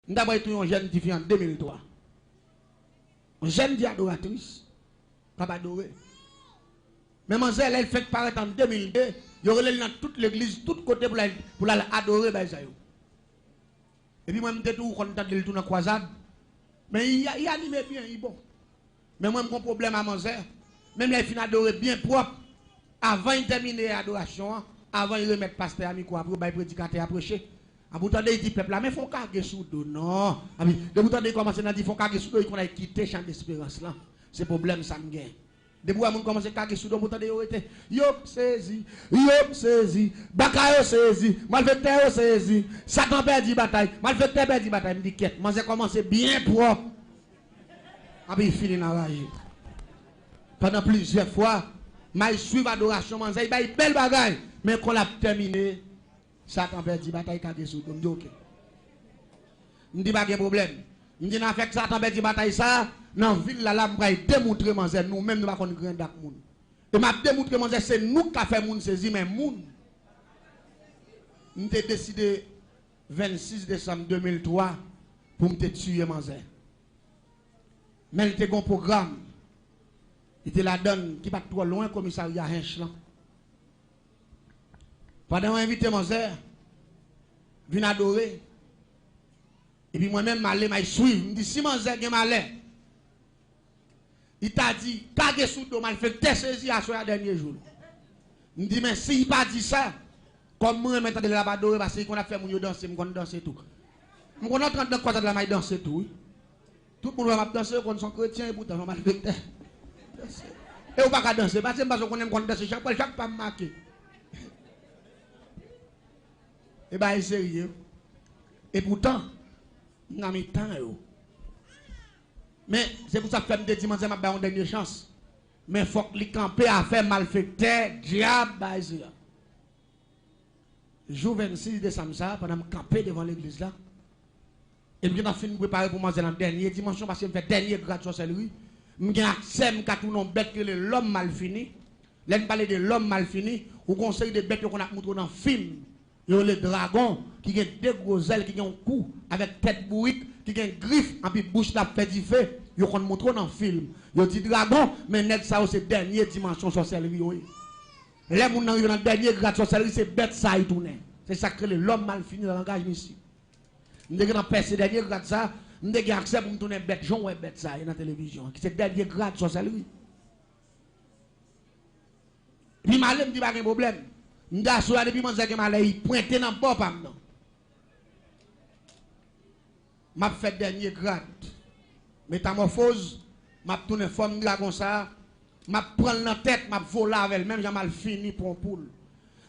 Nous avons été un jeune qui vient en 2003. Un jeune qui adoratrice. Pas adoré. Mais mademoiselle, elle fait paraître en 2002. Il y aurait dans toute l'église, tout côté pour l'adorer. Et puis moi, je suis tout content de tout dans la croisade. Mais il anime bien, il est bon. Mais moi, j'ai un problème à mademoiselle. Même les filles adorées bien propre. Avant de terminer l'adoration, avant de remettre pasteur Amico après, le prédicateur à prêcher. À bout de dit peuple là, mais faut carguer sous dos. Non. De bout de commencer à dire faut carguer sous dos, il faut quitter champ d'espérance là. C'est problème ça me gagne. De bout à mon commencer à carguer sous dos, bout de yo saisi, Bakayo saisi, malfaiteur saisi, Satan perdu bataille, malfaiteur perdu bataille, me dit quête. Moi j'ai commencé bien propre. Après il finit dans rage. Pendant plusieurs fois, je suis adoration, je suis belle bagaille, mais quand on a terminé, Satan perdu bataille carguer sous dos. Je dis ok. Je dis pas de problème. Je dis n'a fait Satan perdu bataille ça. Dans la ville là, je vais démontrer nous-mêmes, nous ne pouvons pas grand dak moun. Et m'a démontré c'est nous qui avons fait moun saisi, mais moun. Nous avons décidé 26 décembre 2003 pour me tuer Manzé. Mais il était un programme. Il était la donne qui pas trop loin, commissariat Hench là. Pendant invité Manzé, vient adorer. Et puis moi-même, je suis. Je me dis, si Manzé est malin, il t'a dit, kage sous dos, mal fait tes saisi à ce dernier jour. Je me dis, mais s'il n'a pas dit ça, comme moi, maintenant, de la badore, parce qu'on a fait mon danser, je vais danser tout. Je suis en train de quoi de la danser tout. Tout le monde va danser, on sont chrétiens, et pourtant, on va le faire. Et on va pas danser, parce qu'on aime danser, chaque pas marqué. Et bien, c'est sérieux. Et pourtant, on a mis temps. Mais c'est pour ça que je me dis, je vais une dernière chance. Mais il faut que les campés à faire malfaiteur, diable, jour 26 décembre, pendant que je camper devant l'église là. Et puis, je fini de préparer pour manger la dernière dimension parce que je fais dernier grade de sorcellerie. Je vais accès à tout le bête que l'homme mal fini. Là, je parle de l'homme mal fini. Ou conseil de bêtes qu'on a montré dans le film. Il y a le dragon qui a deux gros ailes, qui a un cou avec tête bourrite, qui a une griffe, et puis bouche la fait du feu. Il y a montré dans le film. Il y a dit dragon, mais net ça c'est dernière dimension sorcellerie. Là, on arrive dans le dernier grade de sorcellerie, c'est bête ça y tourne. C'est ça que l'homme mal fini dans le langage ici. Nous avons passé dernier grade ça, nous avons accès pour nous tourner bête, Jean ou bête ça dans la télévision. C'est dernier grade de sorcellerie. Puis malin me dit pas de problème. Nous avons depuis mon zègue malin, il pointe dans le bord pas non. M'a fait dernier grade. Métamorphose, m'a tourné forme dragon ça, m'a prendre la tête, m'a volé avec même j'ai mal fini pour un poule.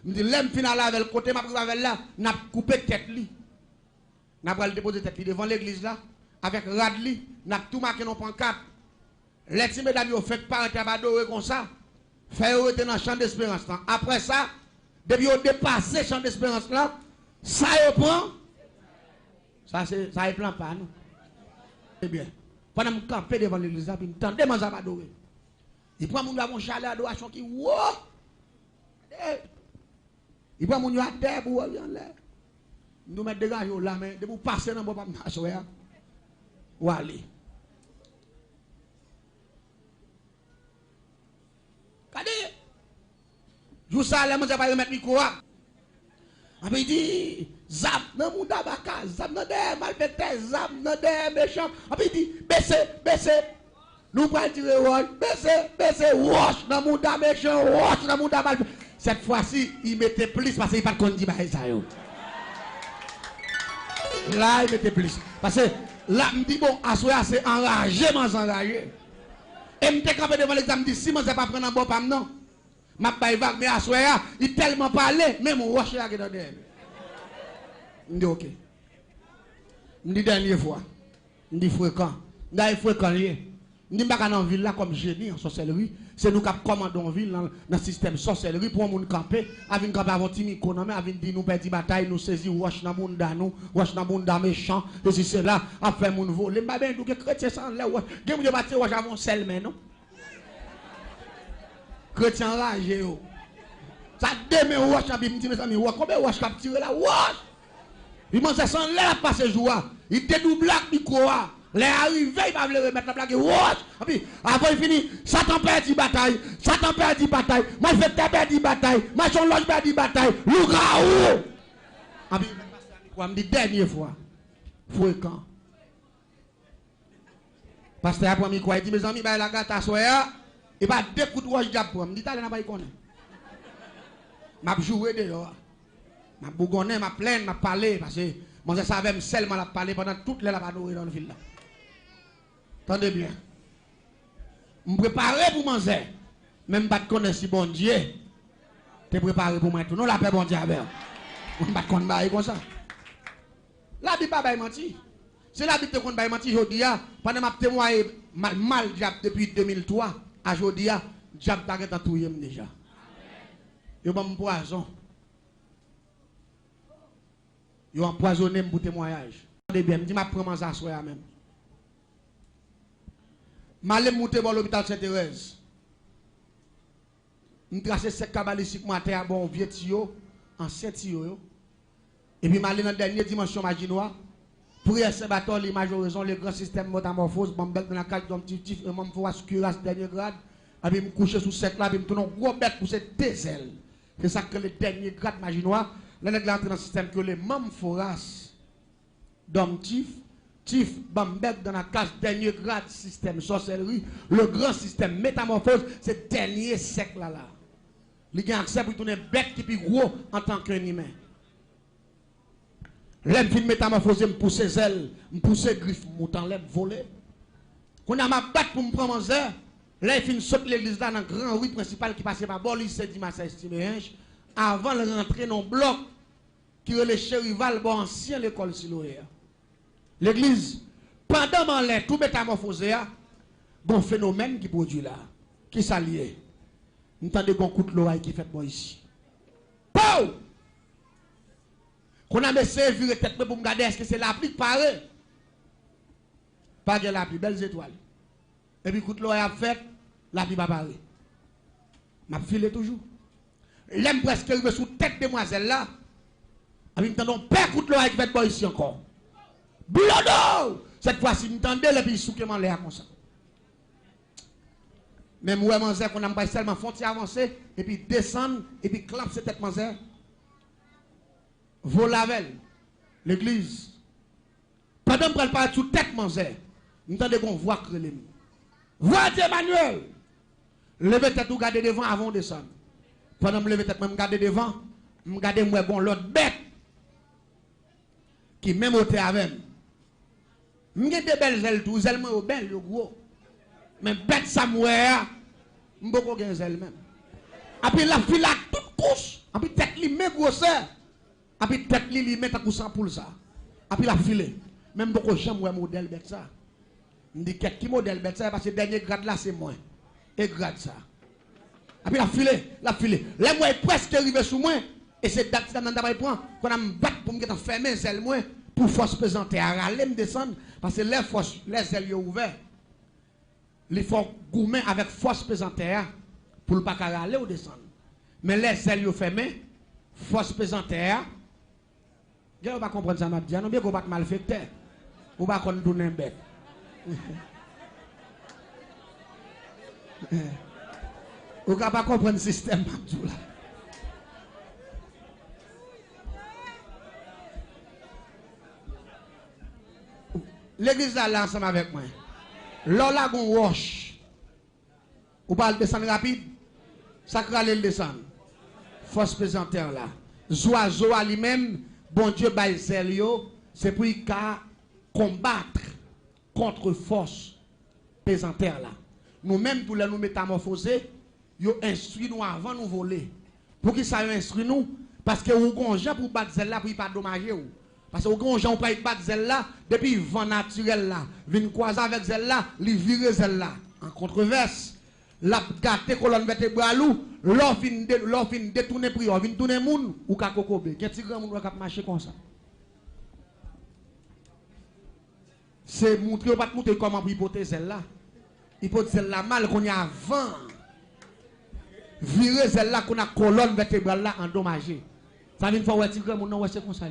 Me dit l'aime final avec le côté m'a pris avec là, n'a coupé tête li. N'a pas le déposer tête li devant l'église là avec radli, n'a tout marqué dans pancarte. Les petits mesdames yo fait paraître à adorer comme ça. Faire rester dans champ d'espérance là. Après ça, depuis au dépasser champ d'espérance là, ça y prend. Ça y plan pas nous. Eh bien, pendant que je campe devant l'église, je me tendais à m'adorer. Il prend mon chalet d'adoration qui wow! Il prend mon à terre pour aller en l'air. Nous mettons dégagés là, mais de vous passer dans le bon marché, ou aller. Regardez! Je vous salue, je ne vais pas remettre le micro. Après, il dit, zap, non, mon tabaka, zap, non, des malfaiteurs, zap, non, des méchants. Après, il dit, baissez. Nous prenons tirer roche, baissez, wash, dans mon tabaka méchant, wash, dans mon tabaka malfaiteur. Cette fois-ci, il mettait plus parce qu'il n'y a pas de conduit. Là, il mettait plus. Parce que là, je me dis, bon, à soi, c'est enragé, enragé. Et je me dis, devant l'examen, je me dis, si je ne vais pas prendre un bon pam, non. Ma baille vague, mais à soi, il tellement parlé, même mon rocher là qui est dans derrière. Je dis, ok. Je dis, dernière fois. Je dis, fréquent. Je dis, fréquent. Je dis, dans la ville là, comme génie en sorcellerie, c'est nous qui commandons en ville dans le système sorcellerie pour nous camper, avec une camper avant une économie, avec dire nous perdre bataille, nous saisir, wash dans le monde, nous, wash dans le monde méchant, et si c'est là, après mon vol. Les babins, nous, chrétiens sans l'air, wash, vous ne battez, wash avant sel, mais non. Chrétien enragé, ça demain, wash, mes amis, wash, combien wash cap tiré là, wash. Il mange sans l'air passer jour. Il dédouble la micro. Les arrivés, il va remettre la blague. Avant il finit, Satan perd la bataille. Satan perd la bataille. Moi je fais perdre la bataille. Moi je loge perd la bataille. Lougaou. Je me dis dernière fois. Fréquent. Pasteur après mi quoi, il dit mes amis, la gâte à soya. Et pas deux coups de roche d'apprendre. Je dis t'as pas y connaître. M'a joué dehors. M'a bougonné, m'a plaint, m'a parlé parce que moi je savais seulement la parler pendant toute la nourrir dans le ville là. Attendez bien. Me préparer pour manger. Même pas connaître si bon Dieu. T'es préparé pour moi tout. Non la paix bon Dieu avec. On pas connaître comme ça. La Bible pas menti. C'est la Bible te connaît pas menti jodia pendant m'a témoigné mal diable depuis 2003 à jodia diable t'a dans tout déjà. Yo ba me poison. Yo empoisonné pour témoignage. Attendez bien, me dit m'a prendre ça soir même. M'aller monter dans l'hôpital Sainte-Thérèse. Me tracer 5 cabalistique matin à bon vieux tio en 7 tio. Et puis m'aller dans la dernière dimension maginois. Pour essayer bâton les majoraisons les grands systèmes métamorphose bombel dans la cage d'objectif et même faut assurer dernier grade. Et puis me coucher sous 7 là, puis me tourner gros bête pour cette désel. C'est ça que le dernier grade maginois, là nèg l'entrée dans le système que les mêmes foras d'homme tif bambek dans la case dernier grade système sorcellerie, le grand système métamorphose, c'est dernier siècle là. Il a accès pour tourner bête qui plus gros en tant qu'un humain. L'aime fin métamorphose, me pousser zèle, me pousser griffe, mouton, l'aime voler. Quand on a ma batte pour me prendre mon heure, là il fin saute l'église là dans le grand rue principal qui passait par bord, lycée dimanche estimé avant de rentrer dans le bloc qui est le chérival bon ancien l'école Siloé. L'église, pendant l'air, tout métamorphosé, bon phénomène qui produit là, qui s'allie. Nous entendons bon coup de l'oreille qui fait moi ici. Pow! Qu'on a essayé de virer tête pour me regarder, est-ce que c'est la pluie pareil? Pas de la pluie, belles étoiles. Et puis coup de l'oreille a fait, la pluie va pareil. M'a filé toujours. L'aime presque arrivé sous tête demoiselle là. Et puis nous entendons pas coup de l'oreille qui fait moi ici encore. Blodo! Cette fois-ci, nous entendons et puis souquement l'air comme ça. Même ouais, manzer qu'on a pas seulement frontière avancer et puis descendre et puis clap cette tête manzer. Volavel, l'église. Pendant que je parle sous tête manzer, nous entendons qu'on voit crelem. Voix d'Emmanuel. Levez tête ou gardez devant avant de descendre. Pendant que je levez tête, je garde devant, je garde moi bon l'autre bête qui même au avec. Je suis des belles ailes, tout ailes moi belles, le gros. Mais bête ça mourir, je ne peux pas gagner ailes même. Et puis la fille a toute couche, et puis tête li met grosseur, et puis tête li met à cousin pour ça. Et puis la file, même beaucoup j'aime ouais modèle bête ça. Je dis qui modèle bête ça parce que dernier grade là c'est moi. Et grade ça. Et puis la file. Là moi est presque arrivé sous moi et c'est date ça dans d'abord point qu'on a me battre pour me fermer ailes moi pour force présenter à râler me descendre parce que les forces les ailes ouvertes. Il faut gourmet avec force présentaire pour ne pas râler ou descendre. Mais les ailes fermées, force présentaire, vous ne pas comprendre ça, je non bien qu'on va mal fait, ou pas qu'on donne un bête. Vous ne pas comprendre le système, là. L'église là ensemble avec moi. Lola gon roche. Ou pas le descendre rapide. Ça crale le descendre. Force présentaire là. Zoazo lui-même, bon Dieu bail sérieux, c'est pour qu'il combattre contre force présentaire là. Nous-mêmes pour nous métamorphoser, yo instruit nous avant nous voler. Pour qui ça instruit nous parce que ou gon gens pour battre celle là pour pas dommager ou. Parce que vous gens pas battre celle là depuis vent naturel là, vinn croiser avec celle là, li virer celle là en controverse. La gâté colonne vertébrale ou l'offre détourner prière, vinn tourner moun ou ka kokobe. Qu'est-ce que grand moun va marcher comme ça? C'est montrer pas montrer comment pour hypothèse celle là. Hypothèse celle là mal qu'on y a avant. Virer celle là qu'on a colonne vertébrale là endommagée. Ça vient faire ouais grand moun non ouais c'est comme ça.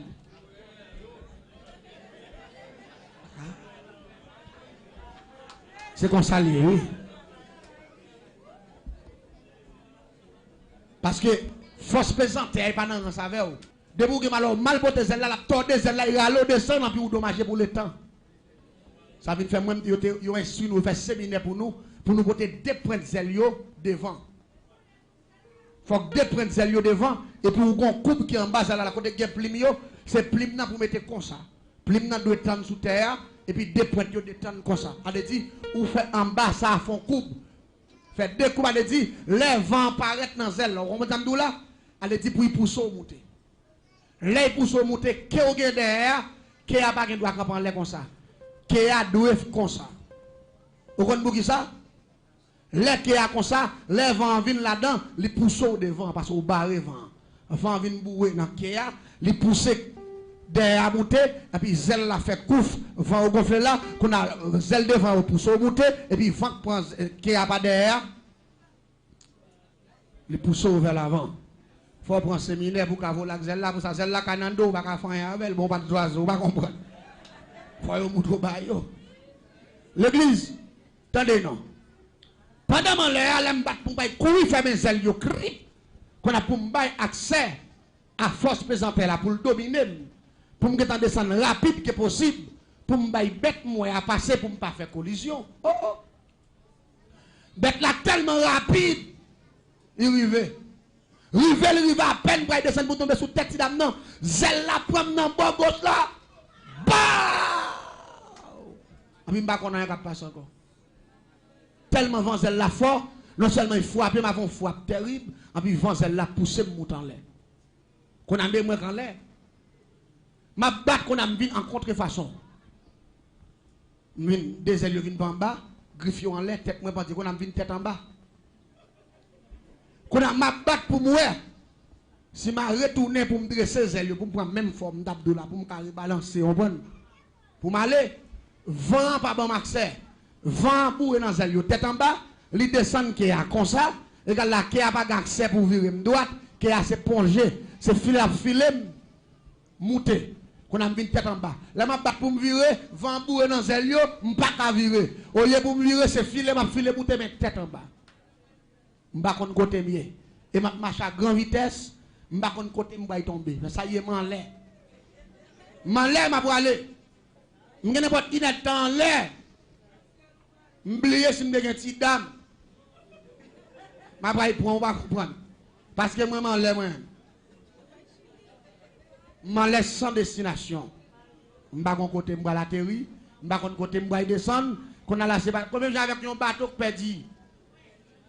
C'est comme ça, oui. Parce que force pesante, elle n'est pas dans le saveur. Debout que mal porter celle-là, la tordre celle-là, il a l'eau descendre, puis vous dommager pour le temps. Ça veut faire même, ils ont instruit nous, faire séminaire pour nous porter des points de zèle devant. Il faut que des points de zèle devant, et puis vous avez une coupe qui est en bas, là, la côté de plim, c'est plim pour mettre comme ça. Plim doit être sous terre, et puis des points de détendre comme ça. On dit, vous faites en bas, ça font coupe. Fait deux coups, on dit, les vents apparaissent dans zèle. On va dire là, on dit, pour y pousser au monter. Les pousser au monter, qui est derrière, qui a pas de droit à prendre comme ça. Qui a doué comme ça. Vous comprenez ça? Les qui a comme ça, les vents viennent là-dedans, les poussent au devant, parce que vous barrez vent. Les vents viennent bouer dans qui a, les pousser derrière monter, et puis zèle la fait couf, vent au gonfler là, qu'on a zèle devant au pousse au monter, et puis vent prend qui a pas derrière, les pousse vers l'avant. Faut prendre séminaire pour qu'à voler zèle là, pour ça zèle là canando, pas qu'à faire avec, bon pas d'oiseau, pas comprendre. Faut y montrer bayo. L'église, attendez non. Pendant que les gens pour courir faire mes zèles yo cri, qu'on a pour accès à force pesante là pour le dominer. Pour me descendre rapide que possible, pour me bête moi à passer pour me pas faire collision. Oh oh. Bête là tellement rapide, il arrive. Il arrive à peine pour descendre pour tomber sous tête dame non. Zèle la prendre dans bord gauche là. Bah! Et puis pas qu'on a passer encore. Tellement vent zèle la fort, non seulement il frappe, mais avant frappe terrible, et puis vent zèle la pousser monter en l'air. Qu'on a mis moi en l'air. Ma batte qu'on a mis en contrefaçon. Des ailes viennent en bas, griffes en l'air, tête moi qu'on a mis tête en bas. Qu'on a ma batte pour moi. Si m'a retourné pour me dresser les ailes, pour me prendre même forme d'abdoula, pour me balancer, pour m'aller, vent pas bon accès, vent pour dans les ailes, tête en bas, il descend qui a comme ça, et là qui a pas accès pour virer droite, qui a se plonger, c'est filer à filer, monter. Qu'on a mis tête en bas. Là, je vais pour me virer, vent bourrer dans les ailes, je ne peux pas virer. Au lieu pour me virer, c'est filer, je filer pour te mettre tête en bas. Je ne peux pas côté mieux. Et je marche à grande vitesse, je ne peux pas côté je vais tomber. Mais ça y est, je m'en l'air. Je m'en l'air, je vais aller. Je ne peux pas être en l'air. Je vais oublier si je suis une petite dame. Je vais prendre. Parce que moi, je m'en l'air. Je m'en laisse sans destination. Je ne vais pas côté de la terre, je ne vais pas côté de descendre. Qu'on a là, c'est pas comme avec un bateau qui perdit.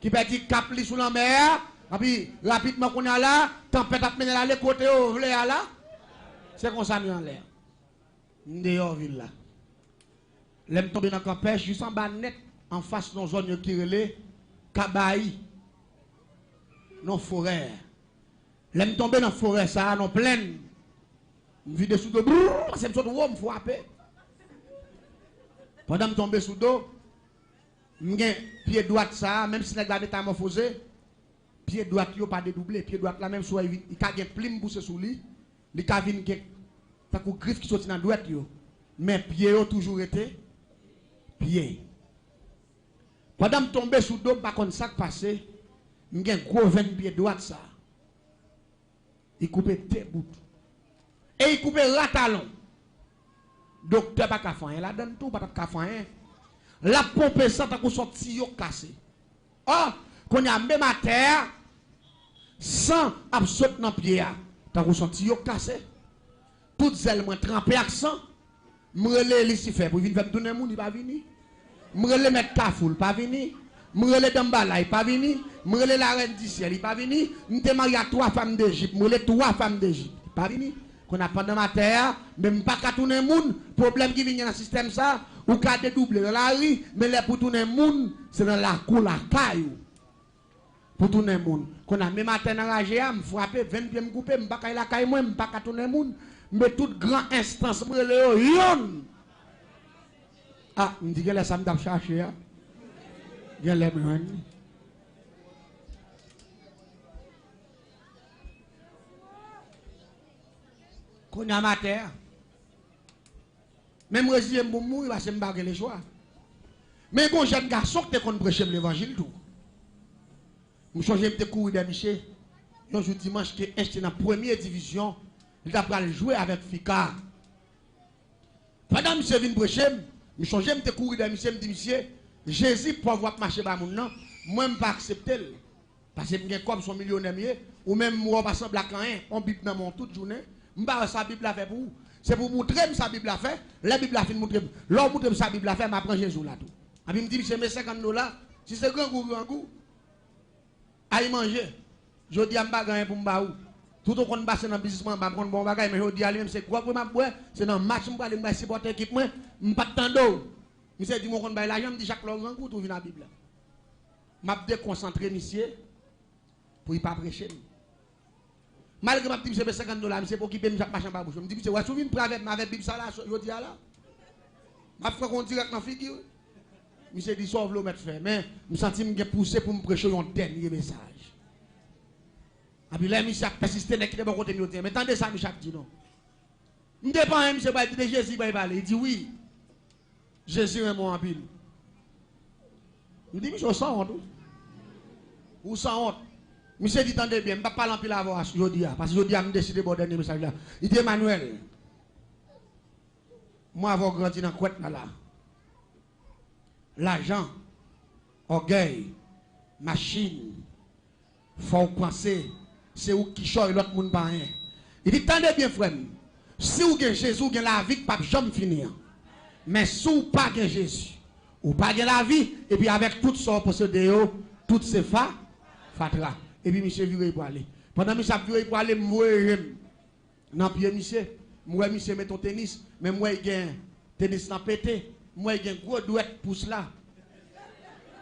Qui perdit cap sous la mer. Et puis rapidement qu'on a là, tempête a mené là, les côtés où là. C'est comme ça nous en l'air. Dehors ville là. L'aime tomber dans la pêche, juste en bas net, en face de nos zones qui relèvent, Kabaï, nos forêts. L'aime tomber dans la forêt, ça, non pleine. Je vis dessous de l'eau, c'est une me frapper. Pendant que je tombe sous l'eau, je pied droit ça, même si je suis métamorphosé, pied droit n'est pas dédoublé, pied droit la même soit, il y a un plim poussé sous lui, il y a un griffe qui sortit dans la droite, mais pied a toujours été pied. Pendant que je tombe sous l'eau, par contre, ça qui passe, il y a un gros 20 pieds droit ça. Il coupe tes bouts. Et il coupe la talon. Docteur pas qu'à faire, la donne tout pas qu'à faire. La pompe ça t'a sorti yo cassé. Oh, qu'on a même à terre sans absorber dans pied t'a sorti yo cassé. Tout zèle moi trempé accent. M'rele Lucifer pour venir donner moun il pas venir. M'rele mettre Kafoul pas venir. M'rele Dambala il pas venir. M'rele la reine du ciel il pas venir. M'te marié à 3 femmes d'Égypte, m'rele 3 femmes d'Égypte. Pas venir. Qu'on a pendant ma terre, même pas qu'à tourner moun, problème qui vient dans le système ça, ou qu'à dédoubler dans la rue, mais là pour tourner moun, c'est dans la cour la caillou. Pour tourner moun. Qu'on a même matin enragé, me frapper, 20 pieds me couper, me pas qu'à la caille moi, me pas qu'à tourner moun, mais toute grande instance me le yon. Ah, me dit que ça me t'a cherché hein. Gen les qu'on a ma terre. Même résilier pour mourir parce que je n'ai pas le choix. Mais quand jeune garçon qui te prêcher l'évangile tout. Je change de courir de Michel. Un jour dimanche qui est dans la première division, il a jouer avec Fika. Pendant que je viens prêcher, je change de courir de Michel, je me dis Jésus pour avoir marché par mon nom, moi je ne pas accepter. Parce que je comme son millionnaire, ou même moi, par exemple, on Bible dans mon toute journée, je ne sais pas sa Bible a fait pour vous. C'est pour montrer sa Bible a fait, la Bible a fait montrer. L'homme montre sa Bible a fait, je prends Jésus là tout. Et puis je me dis, c'est $50, si c'est grand goût, aille manger. Je dis à m'bagaille pour m'baou. Tout au qu'on passe dans le business, je prends bon bagage, mais je dis à lui, c'est quoi pour m'boire, c'est dans le match, je vais aller supporter l'équipe, je ne pas de temps. Je dis, mon compte l'argent, je dis chaque fois grand goût, tout vient dans la Bible. Je vais déconcentrer, monsieur, pour ne pas prêcher. Malgré que je dis, c'est $50, c'est pour qu'il paye chaque machin par bouche. Je me dis, ouais, souviens une avec ma Bible, ça là, je dis à là. Je vais faire un direct dans la figure. Monsieur dit, sauve le mettre fait. Mais je me sens que je poussé pour me prêcher un dernier message. Et puis là, monsieur a persisté dans le bon côté. Mais attendez ça, monsieur a dit non. Je ne dépend pas, monsieur, de Jésus, il dit oui. Jésus est mon habile. Je dis, monsieur, sans honte. Ou sans honte. Monsieur dit, attendez bien, je ne vais pas parler en pile à voix, je dis, parce que je dis, je décidé de dernier message là. Il dit, Emmanuel, moi, avoir grandi dans quoi là. L'argent, orgueil, machine, faut penser, c'est où qui choisit l'autre monde pas rien. Il dit, attendez bien, frère, si vous avez Jésus, vous avez la vie, pas jamais finir. Mais si vous n'avez pas Jésus, vous n'avez pas la vie, et puis avec tout ça, possédé, toutes ces fatra. Et puis, monsieur, viré pour aller. Pendant que monsieur viré pour aller, moi, non, puis, monsieur, met ton tennis, mais moi, il y a tennis dans pété. Moi, j'ai un gros douette pour cela.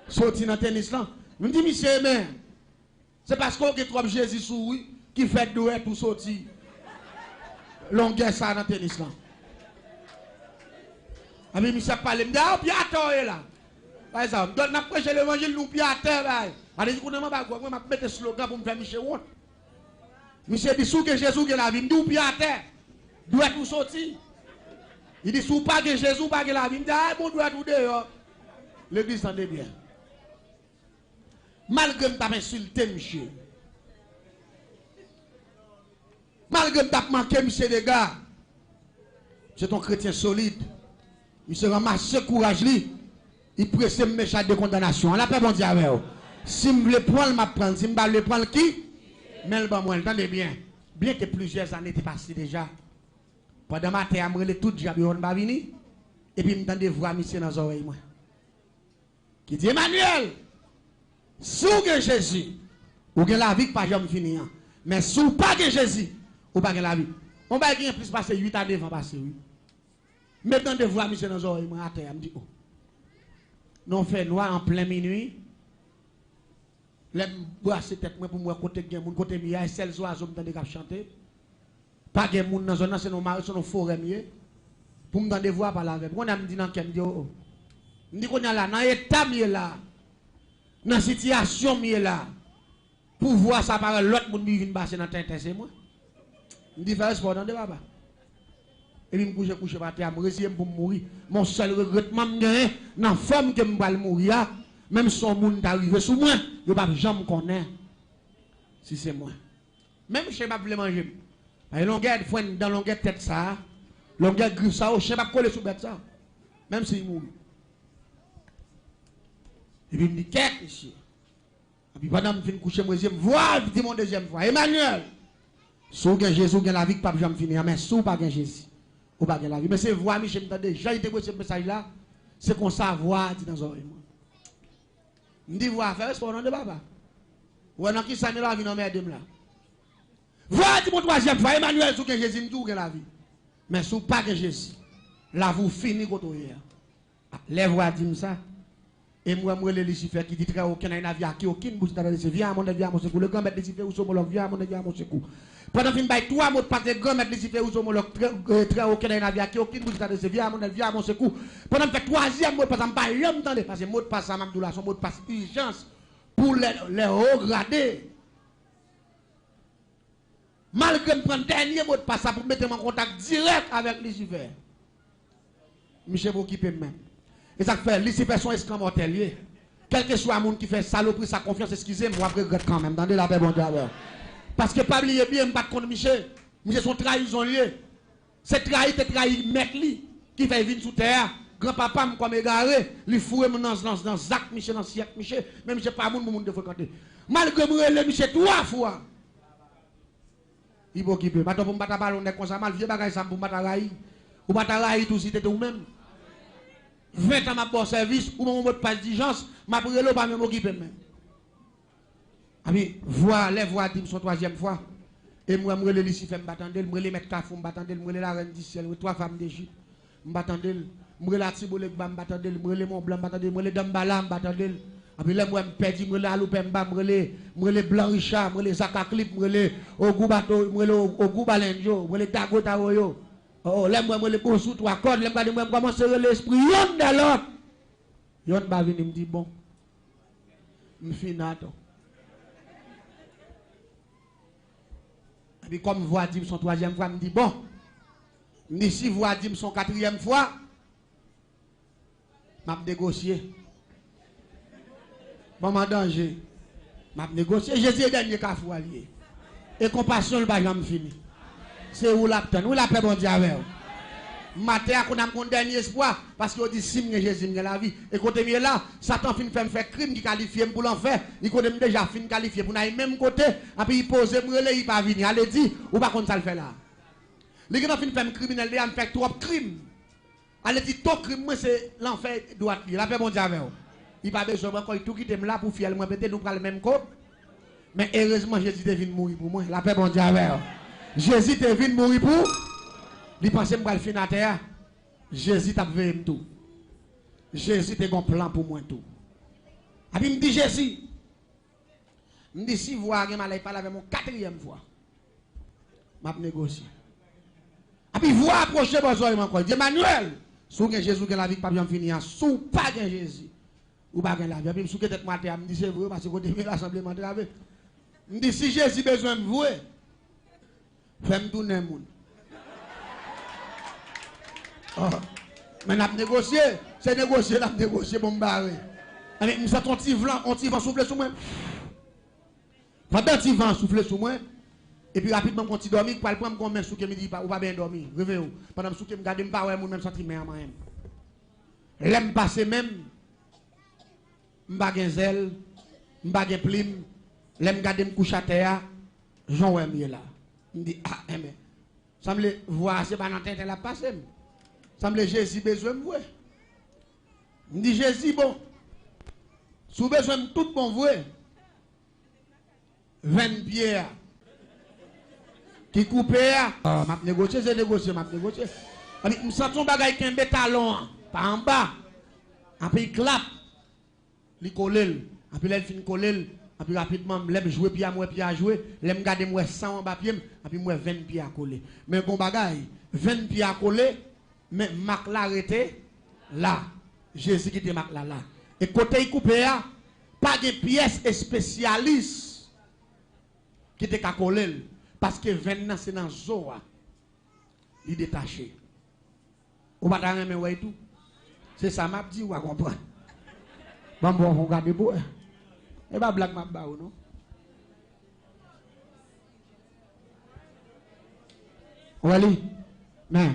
Sorti dans le tennis là. Je me dis, monsieur, mais c'est parce qu'on a trop Jésus sous qui fait douette pour sortir. Longueur ça dans le tennis là. Ah, mais monsieur parle, me dit, ah, piateur est là. Par exemple, donne n'a prêché l'évangile, nous piateur là. Allez, vous n'avez pas quoi, moi, je mets un slogan pour me faire Michel honte. Monsieur dit, sous que Jésus qui est la vie, nous piateur. Douette pour sortir. Il dit, si vous pas de Jésus, pas de la vie, il dit, ah, bon, doit tout dehors. L'église s'en est bien. Malgré que tu as insulté, monsieur. Malgré que tu as manqué, monsieur, les gars. C'est un chrétien solide. Il se ramasse courage, il presse le méchant de condamnation. La paix, bon Dieu, avec vous. Si je veux prendre, je prendre. Si je veux prendre, qui? Mais le bon, moi, entendez bien. Bien que plusieurs années étaient passées déjà. Pendant ma terre, je me tout diable, on va venir. Et puis, je me voix monsieur dans les oreilles. Qui dit, Emmanuel, si vous avez Jésus, vous avez la vie qui pas jamais finir. Mais si vous n'avez pas Jésus, vous n'avez pas la vie. On va gagner plus passer 8 ans devant passer, oui. Maintenant, de voix monsieur dans les oreilles, à terre, je me dis, oh. Non, fait noir en plein minuit. Les bois, c'est tête pour moi, côté de mon côté, il y a celles oiseaux qui me chanter. Pas de monde dans zone, c'est nos forêts mieux. Pour me donner des voix par là avec. On a me dit dans quel dit oh. Me dit qu'on est là dans état mieux là. Dans situation mieux là. Pour voir ça par l'autre monde qui vient passer dans tête c'est moi. Me dit faire sport dans des baba. Et puis me coucher par terre, me résigner pour mourir. Mon seul regrettement me gagne dans forme que me va mourir, même son monde arrivé sous moi, je pas jamais connaître si c'est moi. Même je pas voulu manger. Et longueur dans longueur tête ça, longueur griffe ça, je ne sais pas coller sous bête ça. Même s'il mourit. Et puis il me dit, qu'est-ce ici? Et puis pendant que je finis de coucher, je vois, je dis mon deuxième fois, Emmanuel, si vous avez Jésus, vous avez la vie, pas jamais finir, mais si vous n'avez pas Jésus, vous n'avez pas la vie. Mais c'est voir, Michel, déjà, il ce message là, c'est qu'on savoir, dit dans les oreilles. Je me dis, voir, faire ce qu'on a de papa. Ou est-ce qui s'en est la vie dans mes deux là? Voilà mon troisième fois, Emmanuel, sous que Jésus nous la vie. Mais sous pas que Jésus, là vous finissez quand vous les voix disent ça. Et moi, le Lucifer qui dit très aucun avis qui aucune bouche dans le viens à mon avis à mon secours. Le grand maître Lucifer ou somologue, viens à mon avis à mon secours. Pendant fin bail, trois mots de passe, le grand maître Lucifer ou somologue, très aucun avis qui aucune bouche dans le viens à mon avis à mon secours. Pendant fait troisième mot de passe, je ne pas jamais parce que mot de passe à Mamdoula, son mot de passe urgence pour les hauts gradés. Malgré me prendre dernier mot de passe pour mettre en contact direct avec Lucifer. Michel vous quitter même. Et ça fait, lui, c'est personne esclave mortel. Quel que soit le monde qui fait saloperie, sa confiance, excusez-moi, je regrette quand même. Dans la paix, bon Dieu. Parce que pas oublier bien, je ne pas contre Michel. Michel son trahison lié. C'est trahi, mec li, qui fait vivre sous terre. Grand-papa me comme égaré, lui fouet dans Zach Michel, dans Siak Michel, même je pas monde de fréquenter. Malgré moi, le Michel 3 fois. Il faut qu'il peut. Maintenant, pour me battre ballon, comme ça, mal vieux bagage, ça pour me battre raï. Ou battre raï, tout si t'es ou même. 20 ans, ma bon service, ou mon mot de pas d'exigence, ma brûlé, pas même occupé même. Ah oui, les voix dim son troisième fois. Et moi, je me suis fait me battre, je me mettre cafou, me battre, je me la reine du ciel, 3 femmes d'Égypte, me battre, je me la Tibolek, me battre, je me mon blanc, je me Dambala, me battre. Après, là, moi, je me perds, je me la loupe, je me Blanc Richard, je me Zaka Clip, je me Ogoubato, je me Ogoubalenjo, je me Dago Taroyo. Oh, là, moi, je me pose sous 3 cordes, là, je commence à l'esprit, yon de l'autre. Yon va venir me dire, bon, je finis attends. Et puis, comme voix dit son 3e fois, je me dis, bon, si voix dit son 4e fois, je vais négocier. Bon, en danger. Je vais négocier. Jésus est le dernier cas fou allié. Et compassion, le bagage me fini. C'est où la peine. Où la paix, bon Dieu, avec vous. Matin, on a mon dernier espoir. Parce qu'on dit, si Jésus me la vie. Et côté mieux là, Satan fin fait me faire crime qui qualifie pour l'enfer. Il connaît déjà fin qualifié pour aller même côté. Et puis il pose, il pas venir. Allez dit, ou pas contre ça le fait là. Les gens fin fait un criminel, il a fait 3 crimes. Allez dit, ton crime, moi c'est l'enfer doit être. La paix, bon Dieu, avec vous. Il n'a pas besoin de tout quitter là pour faire moi peut-être nous prendre le même code. Mais heureusement Jésus est venu mourir pour moi. La paix bon Dieu avec. Jésus est venu mourir pour. Il pensait que je vais finir à terre. Jésus t'a vu tout. Jésus a un plan pour moi tout. Et puis il me dit Jésus. Il me dit si vous voyez mal parler avec mon 4e fois. Je vais négocier. Et puis vous approchez besoin encore. Dit Emmanuel. Sous Jésus qui la vie pas bien finie. Sous pas Jésus. Ou pas la vie. Et puis je me tête matin, me dit c'est vrai parce que côté de l'assemblée m'a travé. Me dit si Jésus besoin de vous, fais-moi tourner le monde. Oh. Mais n'a négocié, c'est négocier, n'a négocié pour me barrer. Mais me sent un petit vent souffler sur moi. Pendant petit vent souffler sur moi. Et puis rapidement quand tu dormir, pour prendre comme main sous qui me dit pas ou pas bien dormir. Réveillez-vous. Pendant sous qui me garder pas ouais moi même sentiment moi même. L'aime passer même m'pa gen zèle, m'pa gen plume, l'aime garder me coucher à terre, Jean ouais mieux là. Me dit ah mais semble voir c'est pas dans tête la passer. Semble Jésus besoin me voir. Me dit Jésus bon. Sous besoin de tout bon voir. 20 pierres qui coupé m'a négocier c'est négocier m'a négocier. Me sens ton bagage qui un talon pas en bas. Après il clap. Il colle, après il fin coller, après rapidement l'aime jouer pied à moi pied à jouer, l'aime garder moi 100 en bas pied, après moi 20 pieds à coller. Mais bon bagaille, 20 pieds à coller, mais Marc l'a arrêté là. Jésus qui était Marc là. Et côté il coupé pas de pièce spécialiste qui était à coller parce que 20 c'est dans Zoa. Il détaché. Ou pas dans même ouais tout. C'est ça m'a dit ou à comprendre. Bon, on regarde pour eux. Et pas blague m'a ba ou non? Wali, mais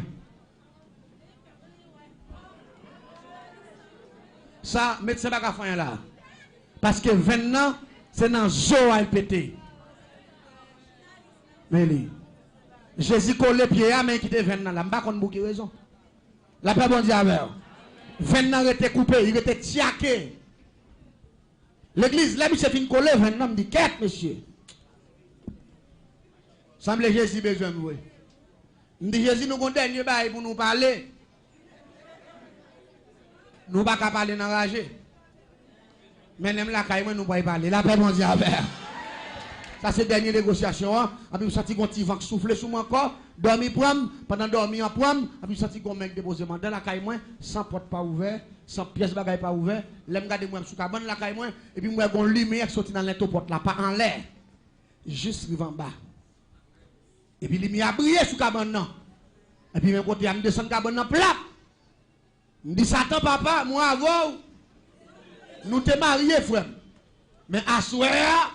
ça, médecin pas faire là. Parce que 20 ans, c'est dans Zo à pété. Mais lui, Jésus colle pied à mais qui était 20 ans là. Je ne sais pas si raison. La paix bon Dieu avec. 20 ans était coupé, il était tiaqué. L'église, là, monsieur fin collé, 20 ans, me dit, qu'est-ce monsieur? Semble Jésus besoin de vous. Me dit, Jésus, nous avons un dernier bail pour nous parler. Nous ne pouvons pas parler dans la rage. Mais nous la caille, nous ne pouvons pas parler. La paix, mon Dieu, avec. Ça, c'est la dernière négociation. Hein? Et puis, vous sentez qu'on vent souffler sur mon corps, dormir prendre, pendant dormir en prendre, et puis, vous sentez qu'on mec déposé dans la caille, sans porte pas ouvert. Sans pièce bagaille pas ouvert, l'aime garder moi sous cabane la caille moi et puis moi gon lumière sorti dans l'intoporte là pas en l'air. Juste en bas. Et puis lumière briller sous cabane non. Et puis même côté me descendre cabane non plat. Je dis Satan, papa, moi avant, nous te mariés, frère. Mais à soir,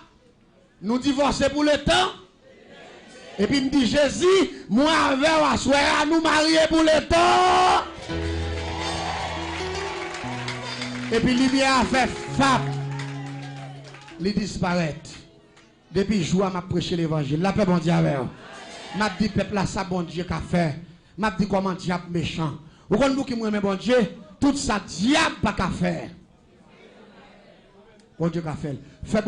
nous divorçons pour le temps. Et puis, me dit Jésus, moi avec, à soir, nous mariés pour le temps. Et puis, lumière a fait fap. Il disparaît. Depuis jour, m'a prêché l'évangile. La paix, bon Dieu, avec. M'a dit, peuple, là, ça, bon Dieu, qu'a fait. M'a dit, comment diable méchant. Vous comprenez qui m'aime, bon Dieu? Tout ça, diable, pas qu'à faire. Bon Dieu, qu'a fait. Fait